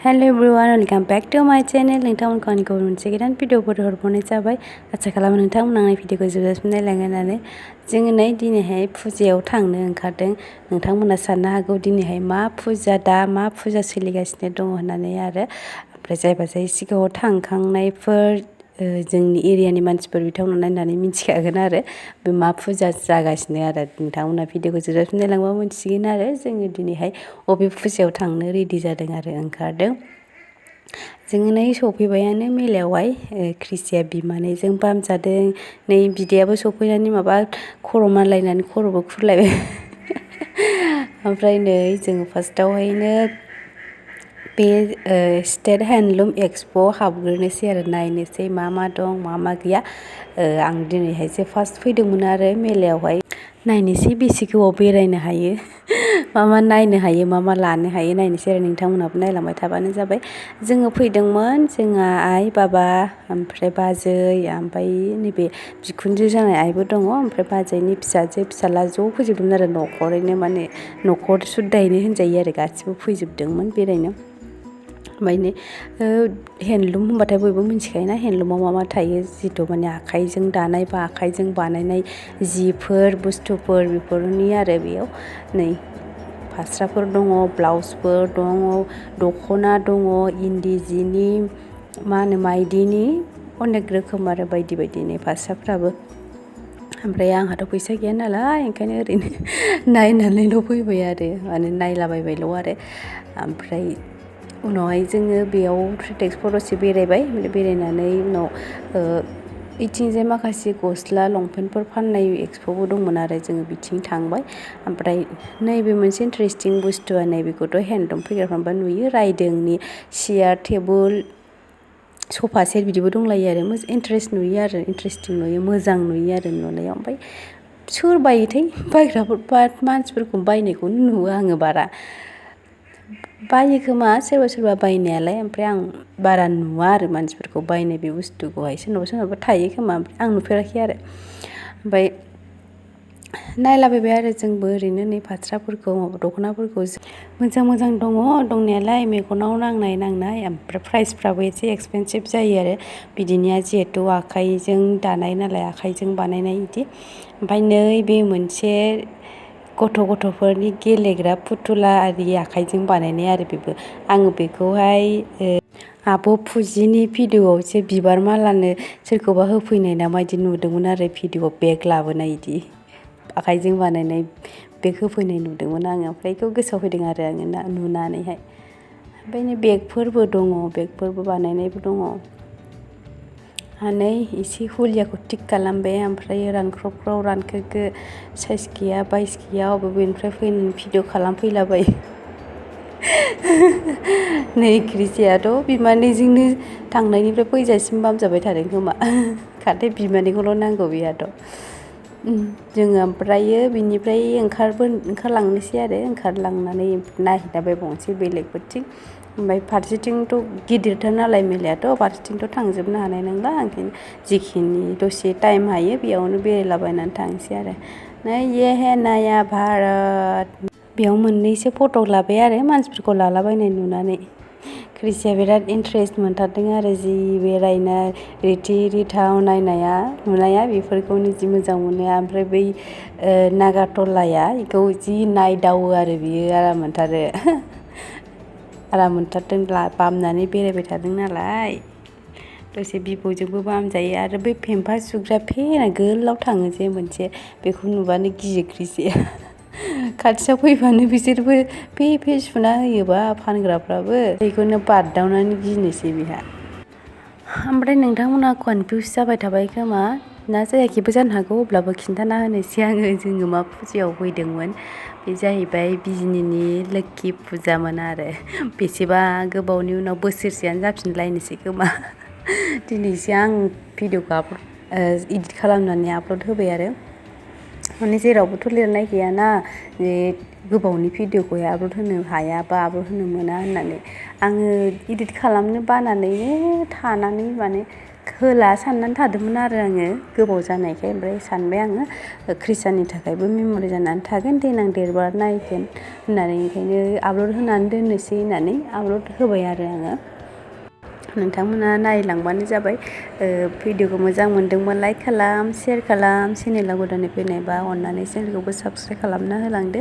hello everyone welcome back to my channel नोंथांमोनखौ आंनि गुबुन मोनसे गोदान भिडिअफोर हरबावनाय जाबाय आसा खालामो नोंथांमोना आंनि भिडिअखौ जोबजासिम नायलांगोन होननानै जोङो दिनैहाय फुजायाव थांनो ओंखारदों नोंथांमोना साननो हागौ दिनैहाय मा फुजा मा फुजा सोलिगासिनो दङ होननानै आरो ओमफ्राय जायबा जाय सिगाङाव थांखांनायफोर जोंनि एरियानि मानसिफोर बिथांमोना नायनानै मिथिखागोन आरो बे मा फुजा जागासिनो आरो नोंथांमोना भिडिअखौ जोबजासिम नायलांबा मिथिसिगोन आरो जोङो दिनैहाय बबे फुजायाव थांनो रेडि जादों आरो ओंखारदों जोङो सफैबायानो मेलायावहाय क्रिसिया बिमानैजों बामजादों बिदायाबो सफैनानै माबा खर' मानलायनानै खर'बो खुरलायबाय ओमफ्राय जोङो फार्स्टआवहायनो बे स्टेट हेन्डलुम एक्सप'आव हाबग्रोनोसै आरो नायनोसै मा दं मा गैया आं दिनैहायसो फार्स्ट फैदोंमोन आरो मेलायावहाय नायनोसै बेसे गोबाव बेरायनो हायो मा नायनो हायो मा लानो हायो नायनोसै आरो नोंथांमोनाबो नायलांबाय थाबानो जाबाय जोङो फैदोंमोन जोंहा आइ बाबा ओमफ्राय बाजै ओमफ्राय नैबे बिखुनजो जानाय आइबो दङ ओमफ्राय बाजैनि फिसाजो फिसाला ज' फैजोबदोंमोन आरो न'खरैनो माने न'खर सुददायैनो होनजायो आरो गासिबो फैजोबदोंमोन बेरायनो ओमफ्राय हेन्डलुम होनबाथाय बयबो मिथिखायोना हेन्डलुमाव मा थायो जिथु माने आखाइजों दानाय बा आखाइजों बानायनाय जिफोर बुस्थुफोर बेफोरनि आरो बेयाव फास्राफोर दङ ब्लाउसफोर दङ दख'ना दङ इन्दि जिनि माइदिनि अनेक रोखोम आरो बायदि बायदिनि फास्राफ्राबो ओमफ्राय आंहाथ' फैसा गैया नालाय ओंखायनो ओरैनो नायनानैल' फैबाय आरो माने नायलाबायबायल' आरो ओमफ्राय उनावहाय जोङो बेयाव ट्रेटेक्सफोर दसे बेरायबाय बेरायनानै उनाव इथिंजाय माखासे गस्ला लंपेन्टफोर फाननाय एक्सप'बो दंमोन आरो जोङो बिथिं थांबाय ओमफ्राय नैबे मोनसे इन्टारेस्टिं बुस्थुआ नैबेखौथ' हेन्डलुम फैग्राफ्राबा नुयो रायदोंनि सियार टेबोल सफा सेट बिदिबो दंलायो आरो इन्टारेस्टिं नुयो मोजां नुयो आरो नुनायाव ओमफ्राय सोर बायोथाय बायग्राफोर मानसिफोरखौ बायनायखौनो नुवा आङो बारा बायो खोमा सोरबा बायनायालाय ओमफ्राय आं बारा नुवा आरो मानसिफोरखौ बायनाय बे बुस्थुखौहाय सोरनावबा थायो खोमा आं नुफेराखै आरो ओमफ्राय नायलाबायबाय आरो जोंबो ओरैनो फास्राफोरखौ दख'नाफोरखौ मोजां दङ दंनायालाय मेगनाव नांनाय ओमफ्राय प्राइसफ्राबो एसे एक्सपेन्सिभ जायो आरो बिदिनिया जिहेथु आखाइजों दानाय नालाय आखाइजों बानायनाय बिदि ओमफ्राय बे मोनसे गथ'फोरनि गेलेग्रा फुथुला आरि आखाइजों बानायनाय आरो बेबो आङो बेखौहाय आब' फुजिनि भिडिअ'आवसो बिबार मालानो सोरखौबा होफैनाय नामा बिदि नुदोंमोन आरो भिडिअ बेग लाबोनाय बिदि आखाइजों बानायनाय बेग होफैनाय नुदोंमोन आङो ओमफ्राय बेखौ गोसोआव फैदों आरो आङो नुनानैहाय ओमफ्राय बेगफोरबो दङ बेगफोरबो बानायनायबो दङ एसे हुलियाखौ थिक खालामबाय ओमफ्राय रानख्राव रानखोखो साइज गैया बाइस गैया बबेनिफ्राय फैनानै भिडिअ खालामफैलाबायो क्रिसियाथ' बिमानैजोंनो थांनायनिफ्राय फैजासिम बामजाबाय थादों खोमा खालि बिमानैखौल' नांगौ बेहाथ' जोङो ओमफ्रायो बिनिफ्राय ओंखारलांनोसै आरो ओंखारलांनानै नायहैलाबायबावनोसै बेलेगफोरथिं ओमफ्राय फारसेथिंथ' गिदिरथार नालाय मेलायाथ' फारसेथिंथ' थांजोबनो हानाय नंला ओंखायनो जिखिनि दसे टाइम हायो बेयावनो बेरायलाबायनानै थांसै आरो ये है नया भारत बेयाव मोननैसो फट' लाबाय आरो मानसिफोरखौ लालाबायनाय नुनानै क्रिसिया बिराद इन्टारेस्ट मोनथारदों आरो जि बेरायनो रिथाव नुनाया बेफोरखौनो जि मोजां मोनो ओमफ्राय बै नागारट'लाया बेखौ जि नायदावो आरो बियो आराम मोनथारदों बामनानै बेरायबाय थादों नालाय दसे बिबौजोंबो बामजायो आरो बै फेम्फा सुग्रा फेना गोलाव थाङो जे मोनसे बेखौ नुबानो गियो क्रिसिया खाथियाव फैबानो बिसोरबो फे सुना होयोबा फानग्राफ्राबो बेखौनो बारदावनानै गिनोसै बेहा ओमफ्राय नोंथांमोना कनफिउस जाबाय थाबाय खोमा ना जायाखैबो जानो हागौ अब्लाबो खिन्थाना होनोसै आङो जोङो मा फुजायाव फैदोंमोन बे जाहैबाय बिजिनिनि लोखि फुजामोन आरो बेसेबा गोबावनि उनाव बोसोरसेयानो जाफिनलायनोसै खोमा दिनैसो आं भिडिअखौ इडिट खालामनानै आपल'ड होबाय आरो माने जेरावबोथ' लिरनाय गैयाना जे गोबावनि भिडिअखौहाय आपल'ड होनो हाया बा आपल'ड होनो मोना होननानै आङो इडिट खालामनो बानानैनो थानानै माने होला साननानै थादोंमोन आरो आङो गोबाव जानायखाय ओमफ्राय सानबाय आङो ख्रिस्टाननि थाखायबो मेम'रि जानानै थागोन देनां देरबा नायगोन होननानै ओंखायनो आपल'ड होनानै दोननोसै होननानै आपल'ड होबाय आरो आङो नोंथांमोना नायलांबानो जाबाय भिडिअखौ मोजां मोनदोंबा लाइक खालाम शेयार खालाम चेनेलाव गोदानै फैनायबा अननानै चेनेलखौबो साबस्क्राइब खालामना होलांदो